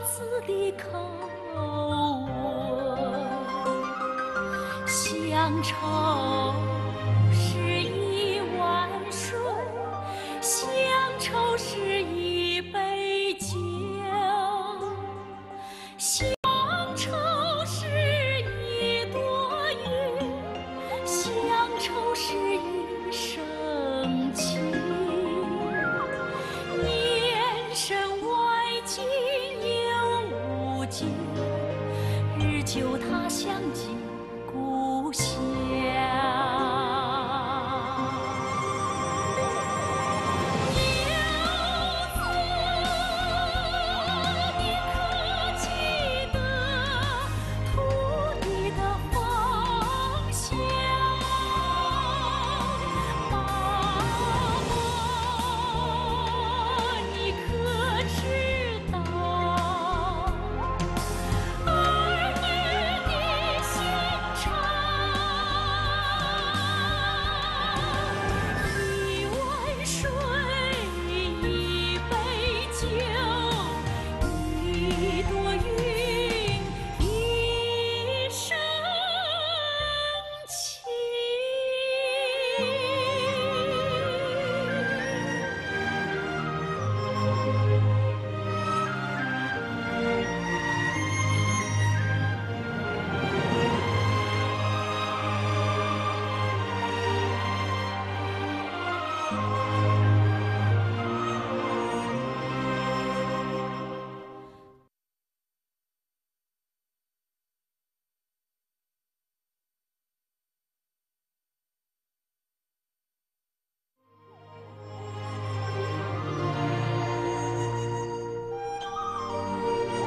子的口吻，乡愁是一碗水，乡愁是一杯酒，乡愁是一朵云，乡愁是一生情。年深外境又无尽，日久他乡近故乡。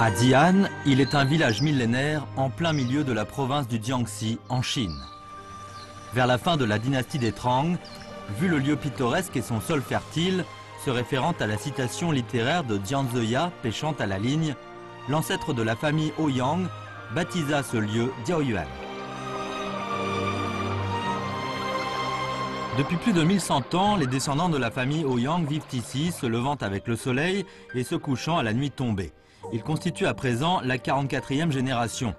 À Di'an, il est un village millénaire en plein milieu de la province du Jiangxi, en Chine. Vers la fin de la dynastie des Tang, vu le lieu pittoresque et son sol fertile, se référant à la citation littéraire de Jiang Ziya pêchant à la ligne, l'ancêtre de la famille Ouyang baptisa ce lieu Diaoyuan. Depuis plus de 1100 ans, les descendants de la famille Ouyang vivent ici, se levant avec le soleil et se couchant à la nuit tombée. Ils constituent à présent la 44e génération.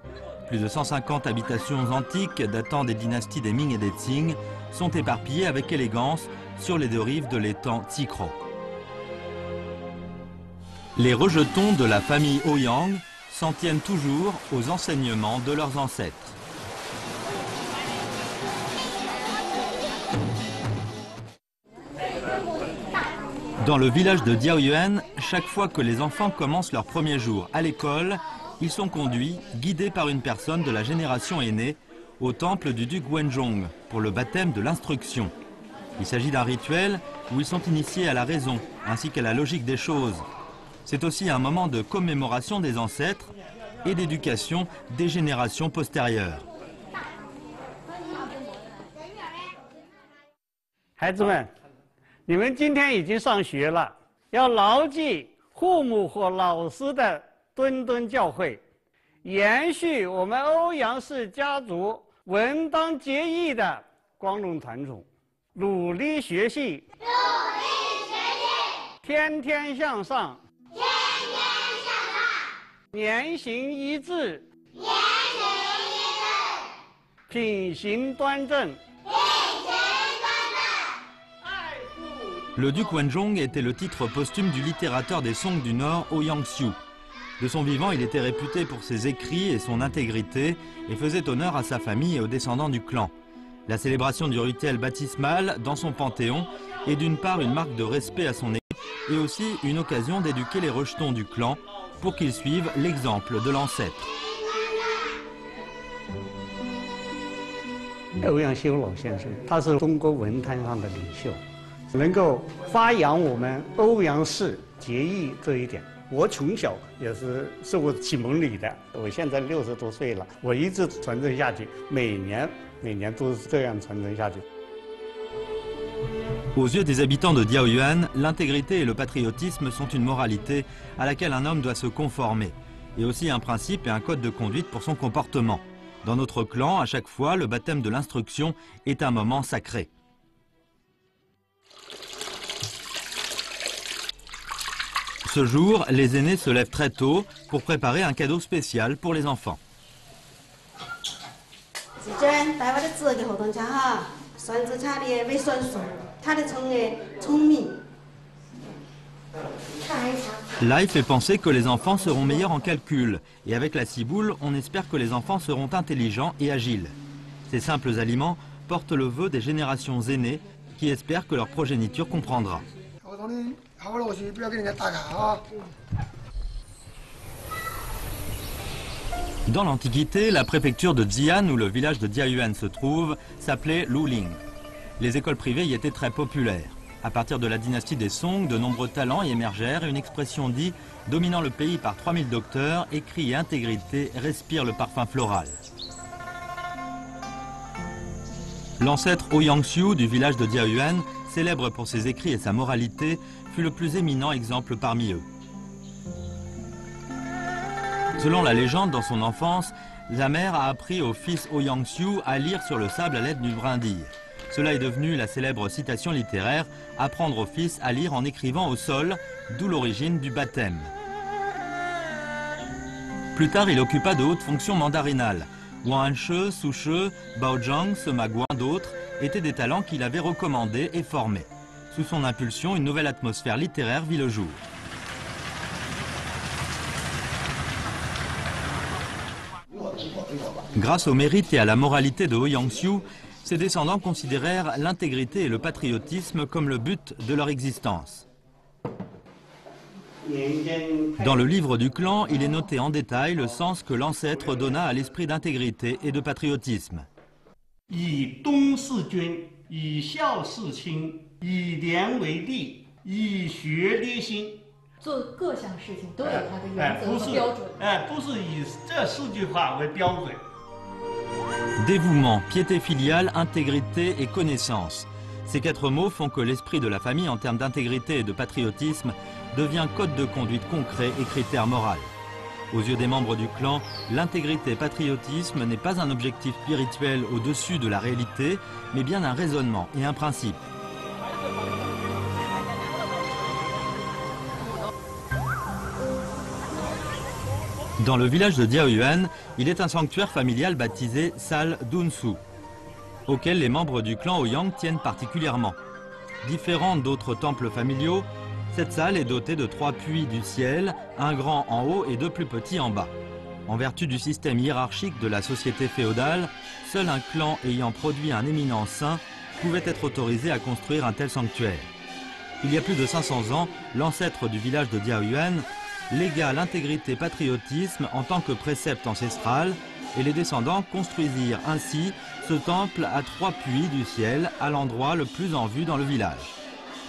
Plus de 150 habitations antiques datant des dynasties des Ming et des Qing sont éparpillées avec élégance sur les deux rives de l'étang Tsikro. Les rejetons de la famille Ouyang s'en tiennent toujours aux enseignements de leurs ancêtres. Dans le village de Diaoyuan, chaque fois que les enfants commencent leur premier jour à l'école, ils sont conduits, guidés par une personne de la génération aînée, au temple du duc Wenzhong pour le baptême de l'instruction. Il s'agit d'un rituel où ils sont initiés à la raison ainsi qu'à la logique des choses. C'est aussi un moment de commémoration des ancêtres et d'éducation des générations postérieures. 你们今天已经上学了，要牢记父母和老师的谆谆教诲，延续我们欧阳氏家族文当结义的光荣传统，努力学习，天天向上，言行一致，品行端正。 Le duc Wenzhong était le titre posthume du littérateur des Song du Nord, Ouyang Xiu. De son vivant, il était réputé pour ses écrits et son intégrité et faisait honneur à sa famille et aux descendants du clan. La célébration du rituel baptismal dans son panthéon est d'une part une marque de respect à son équipe et aussi une occasion d'éduquer les rejetons du clan pour qu'ils suivent l'exemple de l'ancêtre. 欧阳修老先生，他是中国文坛上的领袖。 能够发扬我们欧阳氏结义这一点，我从小也是受过启蒙礼的。我现在60多岁了，我一直传承下去，每年都是这样传承下去。 Aux yeux des habitants de Diaoyuan, l'intégrité et le patriotisme sont une moralité à laquelle un homme doit se conformer, et aussi un principe et un code de conduite pour son comportement. Dans notre clan, à chaque fois, le baptême de l'instruction est un moment sacré. ce jour, les aînés se lèvent très tôt pour préparer un cadeau spécial pour les enfants. Lai fait penser que les enfants seront meilleurs en calcul. Et avec la ciboule, on espère que les enfants seront intelligents et agiles. Ces simples aliments portent le vœu des générations aînées qui espèrent que leur progéniture comprendra. Dans l'Antiquité, la préfecture de Xi'an, où le village de Diaoyuan se trouve, s'appelait Luling. Les écoles privées y étaient très populaires. À partir de la dynastie des Song, de nombreux talents y émergèrent et une expression dit « dominant le pays par 3000 docteurs, écrit et intégrité, respire le parfum floral ». L'ancêtre Ouyang-Xiu du village de Diaoyuan, célèbre pour ses écrits et sa moralité, fut le plus éminent exemple parmi eux. Selon la légende, dans son enfance, sa mère a appris au fils Ouyang-Xiu à lire sur le sable à l'aide d'une brindille. Cela est devenu la célèbre citation littéraire « Apprendre au fils à lire en écrivant au sol », d'où l'origine du baptême. Plus tard, il occupa de hautes fonctions mandarinales. Wang She, Su She, Bao Zhang, Sima Guan, d'autres étaient des talents qu'il avait recommandés et formés. Sous son impulsion, une nouvelle atmosphère littéraire vit le jour. Grâce au mérite et à la moralité de Ouyang-Xiu, ses descendants considérèrent l'intégrité et le patriotisme comme le but de leur existence. Dans le livre du clan, il est noté en détail le sens que l'ancêtre donna à l'esprit d'intégrité et de patriotisme. Dévouement, piété filiale, intégrité et connaissance. Ces 4 mots font que l'esprit de la famille en termes d'intégrité et de patriotisme devient code de conduite concret et critère moral. Aux yeux des membres du clan, l'intégrité et patriotisme n'est pas un objectif spirituel au-dessus de la réalité, mais bien un raisonnement et un principe. Dans le village de Diaoyuan, il est un sanctuaire familial baptisé Salle Dunsu, auquel les membres du clan Ouyang tiennent particulièrement. Différente d'autres temples familiaux, cette salle est dotée de 3 puits du ciel, un grand en haut et 2 plus petits en bas. En vertu du système hiérarchique de la société féodale, seul un clan ayant produit un éminent saint pouvait être autorisé à construire un tel sanctuaire. Il y a plus de 500 ans, l'ancêtre du village de Diaoyuan légua l'intégrité patriotisme en tant que précepte ancestral et les descendants construisirent ainsi ce temple à 3 puits du ciel à l'endroit le plus en vue dans le village.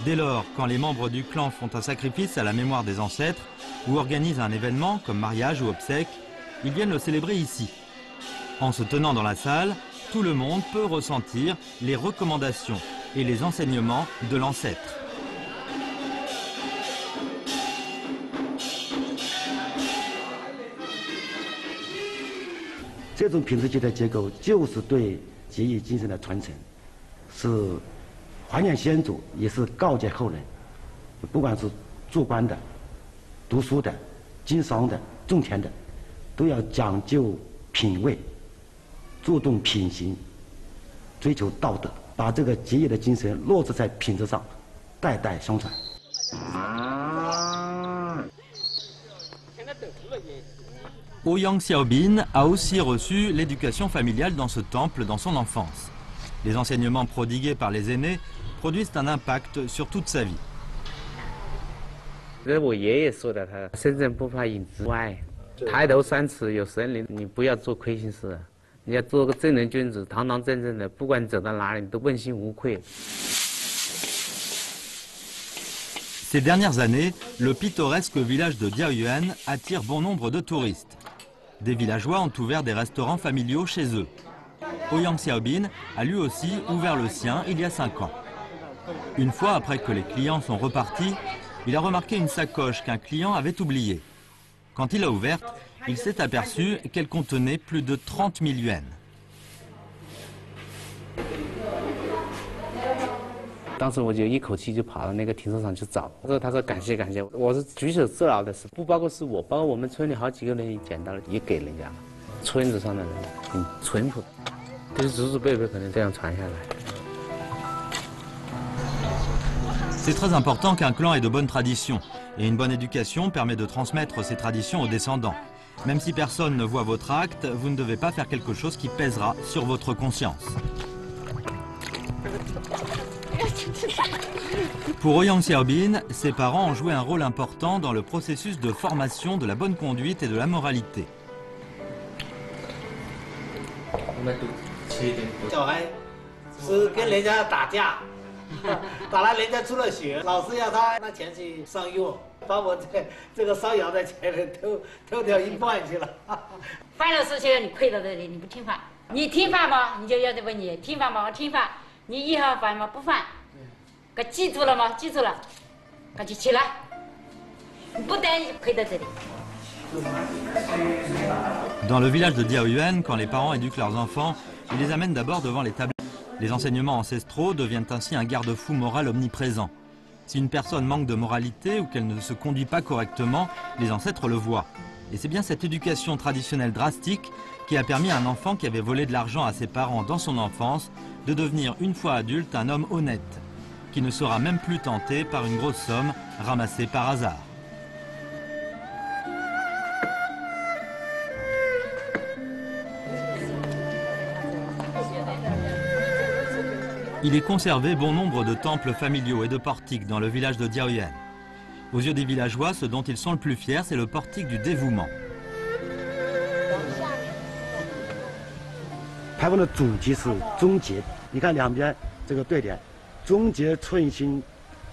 Dès lors, quand les membres du clan font un sacrifice à la mémoire des ancêtres ou organisent un événement comme mariage ou obsèque, ils viennent le célébrer ici. En se tenant dans la salle, tout le monde peut ressentir les recommandations et les enseignements de l'ancêtre.这种品质阶的结构就是对节义精神的传承，是怀念先祖，也是告诫后人。不管是做官的、读书的、经商的、种田的，都要讲究品味，注重品行，追求道德，把这个节义的精神落实在品质上，代代相传。Ouyang Xiaobin a aussi reçu l'éducation familiale dans ce temple dans son enfance. Les enseignements prodigués par les aînés produisent un impact sur toute sa vie. 这是我爷爷说的，他身正不怕影子歪，抬头三尺有神灵，你不要做亏心事，你要做个正人君子，堂堂正正的，不管你走到哪里，你都问心无愧。 Ces dernières années, le pittoresque village de Diaoyuan attire bon nombre de touristes. Des villageois ont ouvert des restaurants familiaux chez eux. Ouyang Xiaobin a lui aussi ouvert le sien il y a 5 ans. Une fois après que les clients sont repartis, il a remarqué une sacoche qu'un client avait oubliée. Quand il l'a ouverte, il s'est aperçu qu'elle contenait plus de 30 000 yuans. 当时我就一口气就跑到那个停车场去找，他说感谢感谢，我是举手之劳的事，不包括是我，包括我们村里好几个人也捡到了，也给人家了。村子上的人很淳朴，就是祖祖辈辈可能这样传下来。 C'est très important qu'un clan ait de bonnes traditions, et une bonne éducation permet de transmettre ces traditions aux descendants. Même si personne ne voit votre acte, vous ne devez pas faire quelque chose qui pèsera sur votre conscience. Pour Ouyang Xiaobin, ses parents ont joué un rôle important dans le processus de formation de la bonne conduite et de la moralité. 小孩是跟人家打架。 打了人家出了血，老师要他拿钱去上药，把我这个烧窑的钱偷掉一半去了。犯了事情你跪到这里，你不听话，你听话吗？你就要问你听话吗？我听话。你以后犯吗？不犯。可记住了吗？记住了，赶紧起来。你不得你跪到这里。 Dans le village de Diaoyuan, quand les parents éduquent leurs enfants, ils les amènent d'abord devant les tables. Les enseignements ancestraux deviennent ainsi un garde-fou moral omniprésent. Si une personne manque de moralité ou qu'elle ne se conduit pas correctement, les ancêtres le voient. Et c'est bien cette éducation traditionnelle drastique qui a permis à un enfant qui avait volé de l'argent à ses parents dans son enfance de devenir une fois adulte un homme honnête, qui ne sera même plus tenté par une grosse somme ramassée par hasard. Il est conservé bon nombre de temples familiaux et de portiques dans le village de Diaoyuan. Aux yeux des villageois, ce dont ils sont le plus fiers, c'est le portique du dévouement. 台湾的主题是终结，你看两边这个对联，终结寸心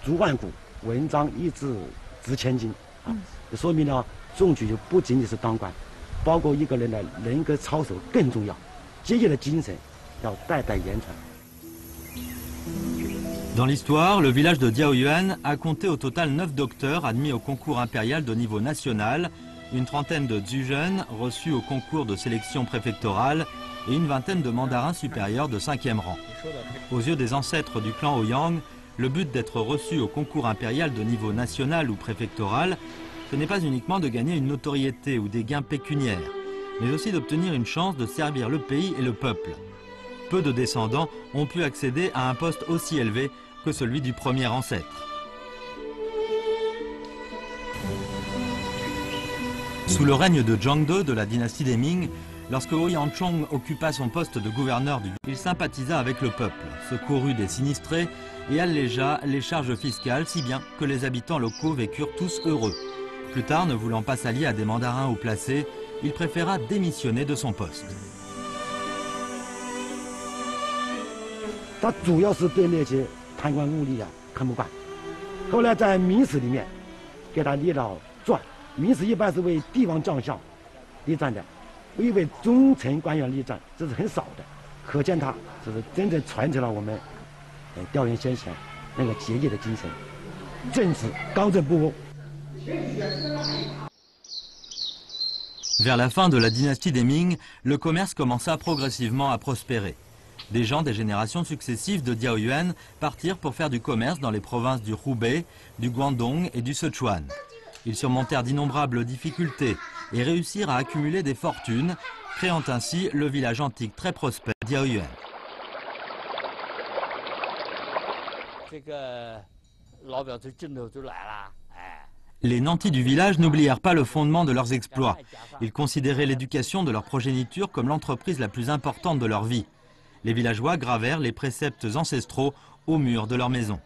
逐万古，文章一字值千金啊，就说明了中举就不仅仅是当官，包括一个人的人格操守更重要，节俭的精神要代代言传。 Dans l'histoire, le village de Diaoyuan a compté au total 9 docteurs admis au concours impérial de niveau national, une trentaine de zhuzhen reçus au concours de sélection préfectorale et une vingtaine de mandarins supérieurs de 5e rang. Aux yeux des ancêtres du clan Ouyang, le but d'être reçu au concours impérial de niveau national ou préfectoral, ce n'est pas uniquement de gagner une notoriété ou des gains pécuniaires, mais aussi d'obtenir une chance de servir le pays et le peuple. Peu de descendants ont pu accéder à un poste aussi élevé que celui du premier ancêtre. Sous le règne de Zhang de la dynastie des Ming, lorsque Ouyang Chong occupa son poste de gouverneur du village, il sympathisa avec le peuple, secourut des sinistrés et allégea les charges fiscales si bien que les habitants locaux vécurent tous heureux. Plus tard, ne voulant pas s'allier à des mandarins haut placés, il préféra démissionner de son poste. 他主要是对那些贪官污吏啊看不惯，后来在明史里面给他立了传，明史一般是为帝王将相立传的，未为中层官员立传，这是很少的，可见他就是真正传承了我们调研先贤那个节义的精神，政治刚正不阿。 Vers la fin de la dynastie des Ming, le commerce commença progressivement à prospérer. Des gens des générations successives de Diaoyuan partirent pour faire du commerce dans les provinces du Hubei, du Guangdong et du Sichuan. Ils surmontèrent d'innombrables difficultés et réussirent à accumuler des fortunes, créant ainsi le village antique très prospère de Diaoyuan. Les nantis du village n'oublièrent pas le fondement de leurs exploits. Ils considéraient l'éducation de leur progéniture comme l'entreprise la plus importante de leur vie. Les villageois gravèrent les préceptes ancestraux au mur de leur maison.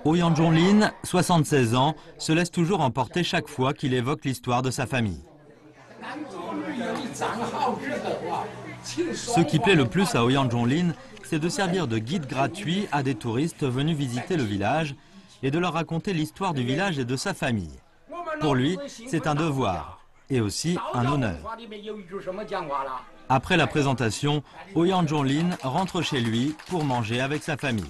Ouyang Zhonglin, 76 ans, se laisse toujours emporter chaque fois qu'il évoque l'histoire de sa famille. Ce qui plaît le plus à Ouyang Zhonglin, c'est de servir de guide gratuit à des touristes venus visiter le village et de leur raconter l'histoire du village et de sa famille. Pour lui, c'est un devoir et aussi un honneur. Après la présentation, Ouyang Zhonglin rentre chez lui pour manger avec sa famille.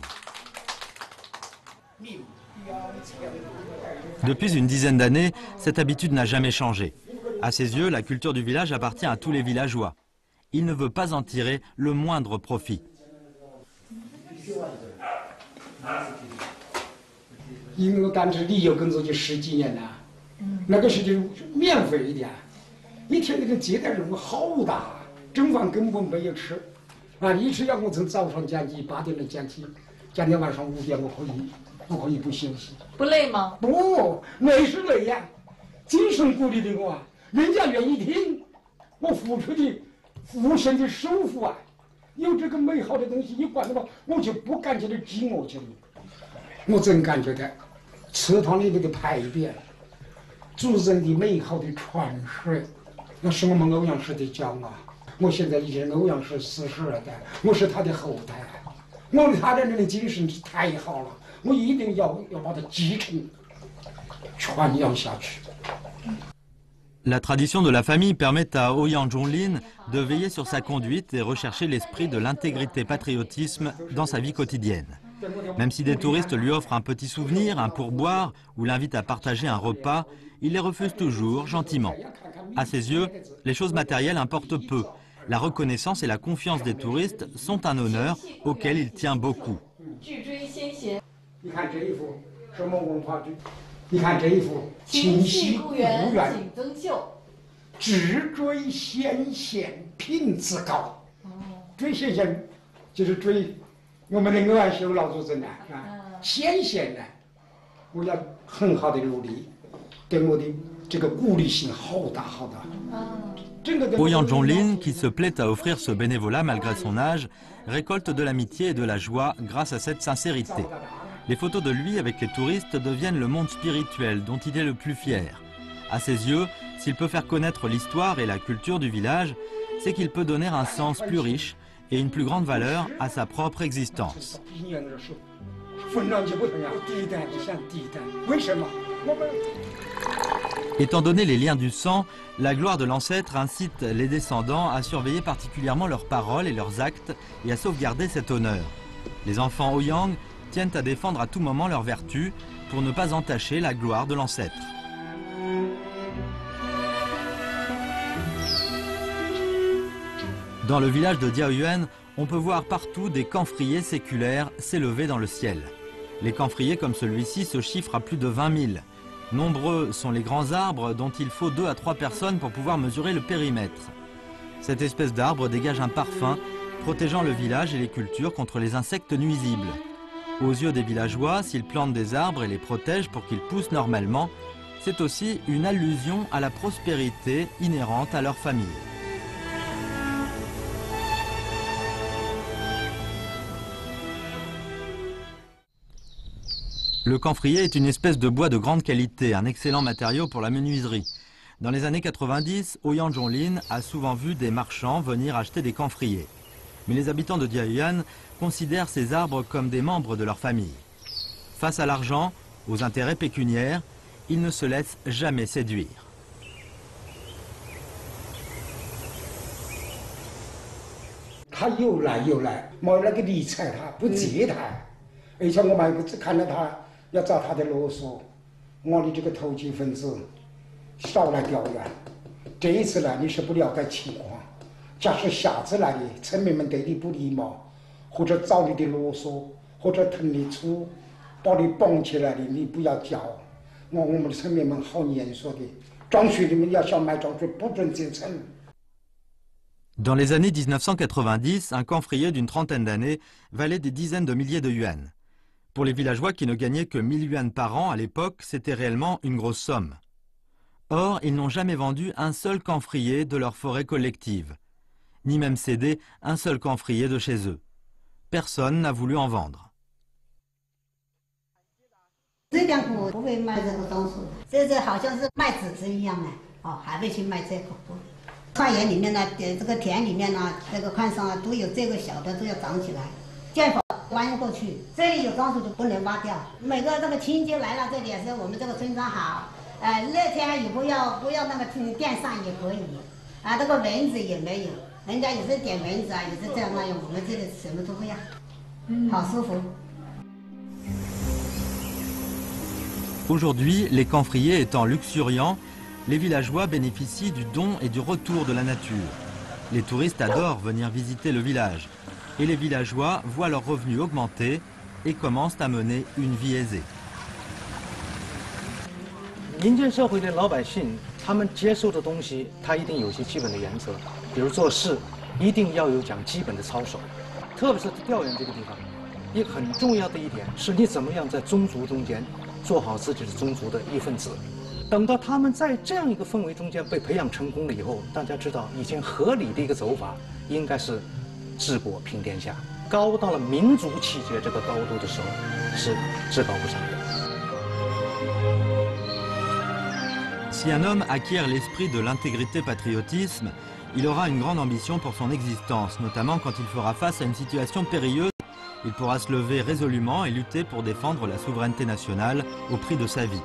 Depuis une dizaine d'années, cette habitude n'a jamais changé. À ses yeux, la culture du village appartient à tous les villageois. Il ne veut pas en tirer le moindre profit. 因为我干这旅游工作就10几年了，那个时就免费的，一天那个接待任务好大，中饭根本没有吃，啊，一吃要我从早上讲起8点钟讲起，讲到晚上5点，我可以不休息。不累吗？不，累是累呀，精神鼓励的我啊，人家愿意听，我付出的无限的收获啊，有这个美好的东西一贯的话，我就不感觉到寂寞去了。我真感觉到。 祠堂里面的牌匾，族人的美好的传世，那是我们欧阳氏的骄傲。我现在已经欧阳氏42代，我是他的后代，我对他的那个精神是太好了，我一定要把它继承传扬下去。 La tradition de la famille permet à Ouyang Zhonglin de veiller sur sa conduite et rechercher l'esprit de l'intégrité-patriotisme dans sa vie quotidienne. Même si des touristes lui offrent un petit souvenir, un pourboire ou l'invitent à partager un repas, il les refuse toujours gentiment. À ses yeux, les choses matérielles importent peu. La reconnaissance et la confiance des touristes sont un honneur auquel il tient beaucoup. 你看这一幅清溪故园景增秀，直追先贤品自高。追先贤就是追我们的欧阳修老祖宗啊，先贤呢，我要很好的努力，对我的这个鼓励性好大好大。Ouyang Zhonglin, qui se plaît à offrir ce bénévolat malgré son âge, récolte de l'amitié et de la joie grâce à cette sincérité. Les photos de lui avec les touristes deviennent le monde spirituel dont il est le plus fier. À ses yeux, s'il peut faire connaître l'histoire et la culture du village, c'est qu'il peut donner un sens plus riche et une plus grande valeur à sa propre existence. Étant donné les liens du sang, la gloire de l'ancêtre incite les descendants à surveiller particulièrement leurs paroles et leurs actes et à sauvegarder cet honneur. Les enfants Ouyang tiennent à défendre à tout moment leurs vertus pour ne pas entacher la gloire de l'ancêtre. Dans le village de Diaoyuan, on peut voir partout des camphriers séculaires s'élever dans le ciel. Les camphriers comme celui-ci se chiffrent à plus de 20 000. Nombreux sont les grands arbres dont il faut 2 à 3 personnes pour pouvoir mesurer le périmètre. Cette espèce d'arbre dégage un parfum protégeant le village et les cultures contre les insectes nuisibles. Aux yeux des villageois, s'ils plantent des arbres et les protègent pour qu'ils poussent normalement, c'est aussi une allusion à la prospérité inhérente à leur famille. Le camphrier est une espèce de bois de grande qualité, un excellent matériau pour la menuiserie. Dans les années 90, Ouyang Zhonglin a souvent vu des marchands venir acheter des camphriers. Mais les habitants de Diaoyuan considèrent ces arbres comme des membres de leur famille. Face à l'argent, aux intérêts pécuniaires, ils ne se laissent jamais séduire. 他又来又来，没那个理睬他，不接他，而且我们看到他要找他的啰嗦，我的这个投机分子少来调研。这一次来你是不了解情况，假使下次来的村民们对你不礼貌，或者找你的啰嗦，或者腾你出，把你绑起来的，你不要叫。我们的村民们好严肃的，装水你们要想买装水，不准进村。 Dans les années 1990, un camphrier d'une trentaine d'années valait des dizaines de milliers de yuans. Pour les villageois qui ne gagnaient que 1000 yuans par an à l'époque, c'était réellement une grosse somme. Or, ils n'ont jamais vendu un seul camphrier de leur forêt collective, ni même cédé un seul camphrier de chez eux. Personne n'a voulu en vendre. 这两户不会卖这个东西，这好像是卖纸子一样的，哦，还会去卖这个。花园里面呢，这个田里面呢，这个看上都有这个小的都要长起来，建法弯过去，这里有桩树就不能挖掉。每个这个亲戚来了，这里也是我们这个村庄好。热天也不要那个电扇也可以，这个蚊子也没有，人家也是点蚊子也是这样那样，我们这里什么都不要，好舒服。 Aujourd'hui, les camphriers étant luxuriants, les villageois bénéficient du don et du retour de la nature. Les touristes adorent venir visiter le village. Et les villageois voient leurs revenus augmenter et commencent à mener une vie aisée. 民间社会的老百姓，他们接受的东西，他一定有些基本的原则，比如做事一定要有讲基本的操守，特别是调研这个地方，一个很重要的一点是你怎么样在宗族中间做好自己的宗族的一份子。等到他们在这样一个氛围中间被培养成功了以后，大家知道以前合理的一个走法应该是治国平天下，高到了民族气节这个高度的时候是至高不上的。 Si un homme acquiert l'esprit de l'intégrité-patriotisme, il aura une grande ambition pour son existence, notamment quand il fera face à une situation périlleuse. Il pourra se lever résolument et lutter pour défendre la souveraineté nationale au prix de sa vie.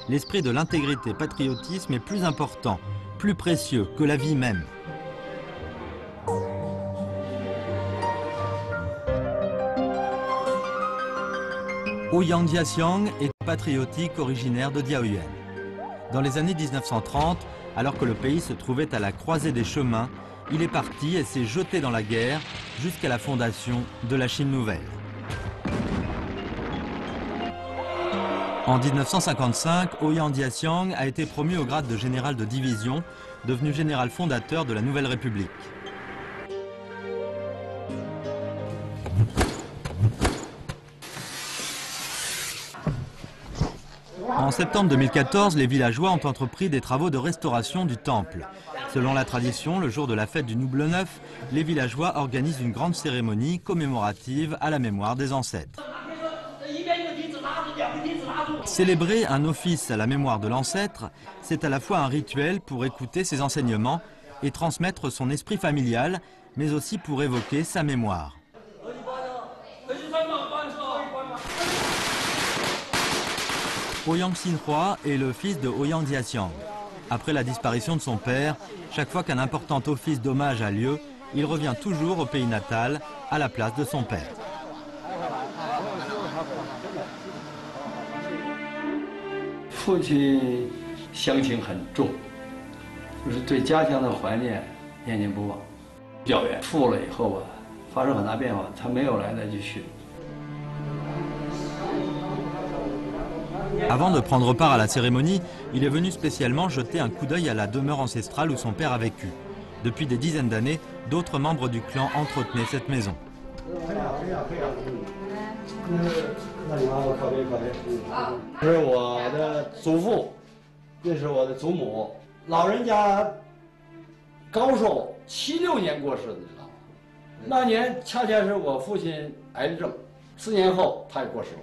L'esprit de l'intégrité-patriotisme est plus important, plus précieux que la vie même. Ouyang Jiaxiang est patriotique originaire de Diaoyuan. Dans les années 1930, alors que le pays se trouvait à la croisée des chemins, il est parti et s'est jeté dans la guerre jusqu'à la fondation de la Chine nouvelle. En 1955, Ouyang Jiaxiang a été promu au grade de général de division, devenu général fondateur de la Nouvelle République. En septembre 2014, les villageois ont entrepris des travaux de restauration du temple. Selon la tradition, le jour de la fête du Nouvel Neuf, les villageois organisent une grande cérémonie commémorative à la mémoire des ancêtres. Célébrer un office à la mémoire de l'ancêtre, c'est à la fois un rituel pour écouter ses enseignements et transmettre son esprit familial, mais aussi pour évoquer sa mémoire. Ouyang Xinhua est le fils de Ouyang Jiaxiang. Après la disparition de son père, chaque fois qu'un important office d'hommage a lieu, il revient toujours au pays natal, à la place de son père. Son père 乡情很重，就是对家乡的怀念念念不忘。教员富了以后发生很大变化，他没有来得及去。 Avant de prendre part à la cérémonie, il est venu spécialement jeter un coup d'œil à la demeure ancestrale où son père a vécu. Depuis des dizaines d'années, d'autres membres du clan entretenaient cette maison. 这是我的祖父，这是我的祖母。老人家高寿76年过世的，知道吗？那年恰恰是我父亲癌症，4年后他也过世了。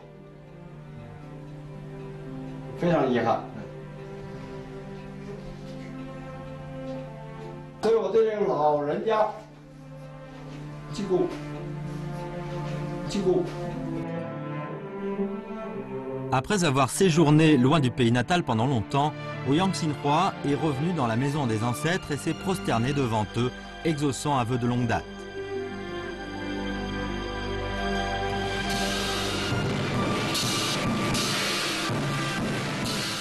非常遗憾，所以我对这个老人家记住。Après avoir séjourné loin du pays natal pendant longtemps, Ouyang Xinhua est revenu dans la maison des ancêtres et s'est prosterné devant eux, exaucant un vœu de longue date.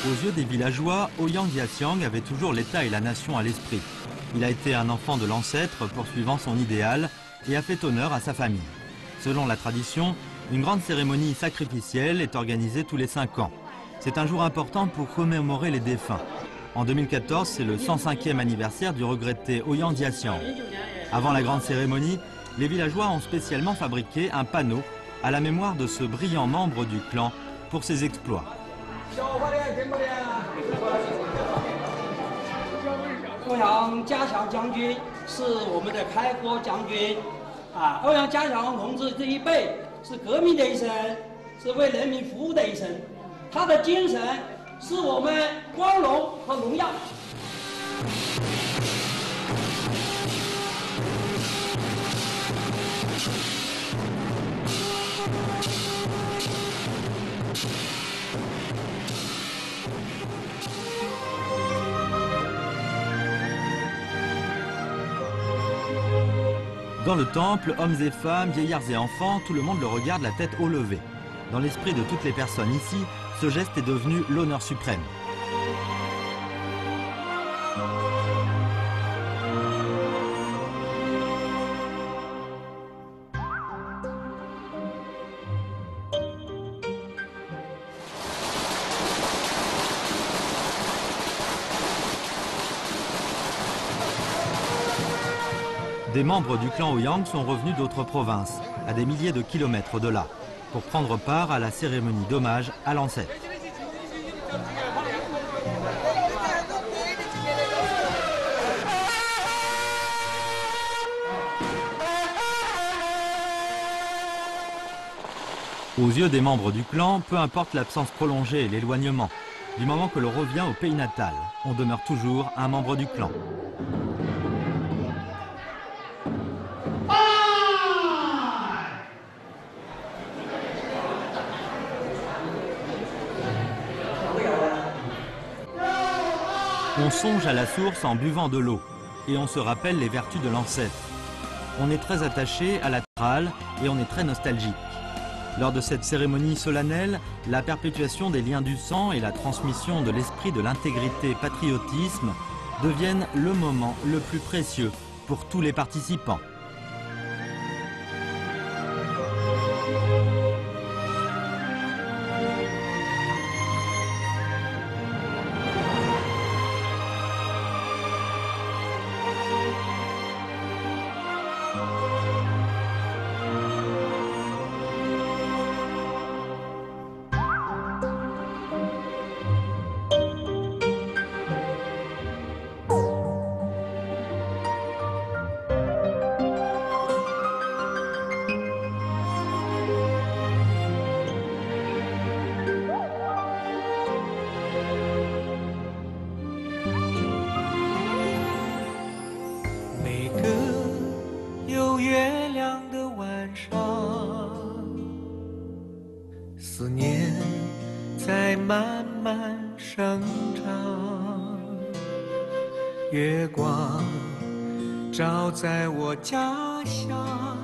Aux yeux des villageois, Ouyang Jiaxiang avait toujours l'État et la nation à l'esprit. Il a été un enfant de l'ancêtre poursuivant son idéal et a fait honneur à sa famille. Selon la tradition, une grande cérémonie sacrificielle est organisée tous les 5 ans. C'est un jour important pour commémorer les défunts. En 2014, c'est le 105e anniversaire du regretté Ouyang Jiaxiang. Avant la grande cérémonie, les villageois ont spécialement fabriqué un panneau à la mémoire de ce brillant membre du clan pour ses exploits. 欧阳家祥将军是我们的开国将军，欧阳家祥同志这一辈是革命的一生，是为人民服务的一生，他的精神是我们光荣和荣耀。Dans le temple, hommes et femmes, vieillards et enfants, tout le monde le regarde la tête haut levée. Dans l'esprit de toutes les personnes ici, ce geste est devenu l'honneur suprême. Des membres du clan Ouyang sont revenus d'autres provinces, à des milliers de kilomètres au-delà, pour prendre part à la cérémonie d'hommage à l'ancêtre. Aux yeux des membres du clan, peu importe l'absence prolongée et l'éloignement, du moment que l'on revient au pays natal, on demeure toujours un membre du clan. On songe à la source en buvant de l'eau et on se rappelle les vertus de l'ancêtre. On est très attaché à la terre et on est très nostalgique. Lors de cette cérémonie solennelle, la perpétuation des liens du sang et la transmission de l'esprit de l'intégrité-patriotisme deviennent le moment le plus précieux pour tous les participants.思念在慢慢生长，月光照在我家乡，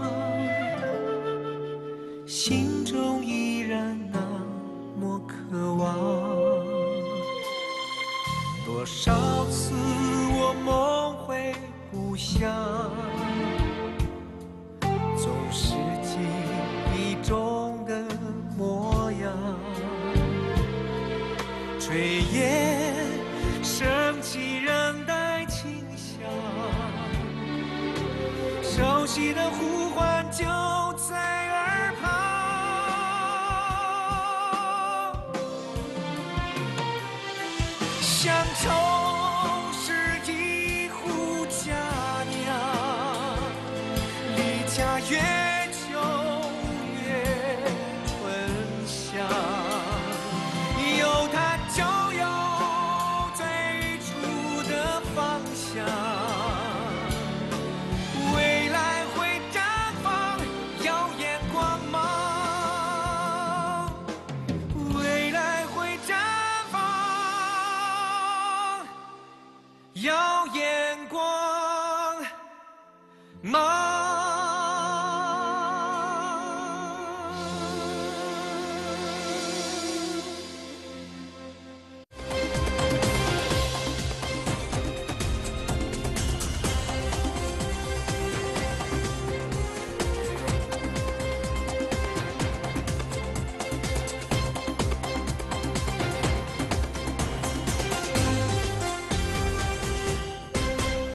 心中依然那么渴望。多少次我梦回故乡，总是记忆中的模样。炊烟升起，仍带清香，熟悉的呼唤就在耳旁。乡愁。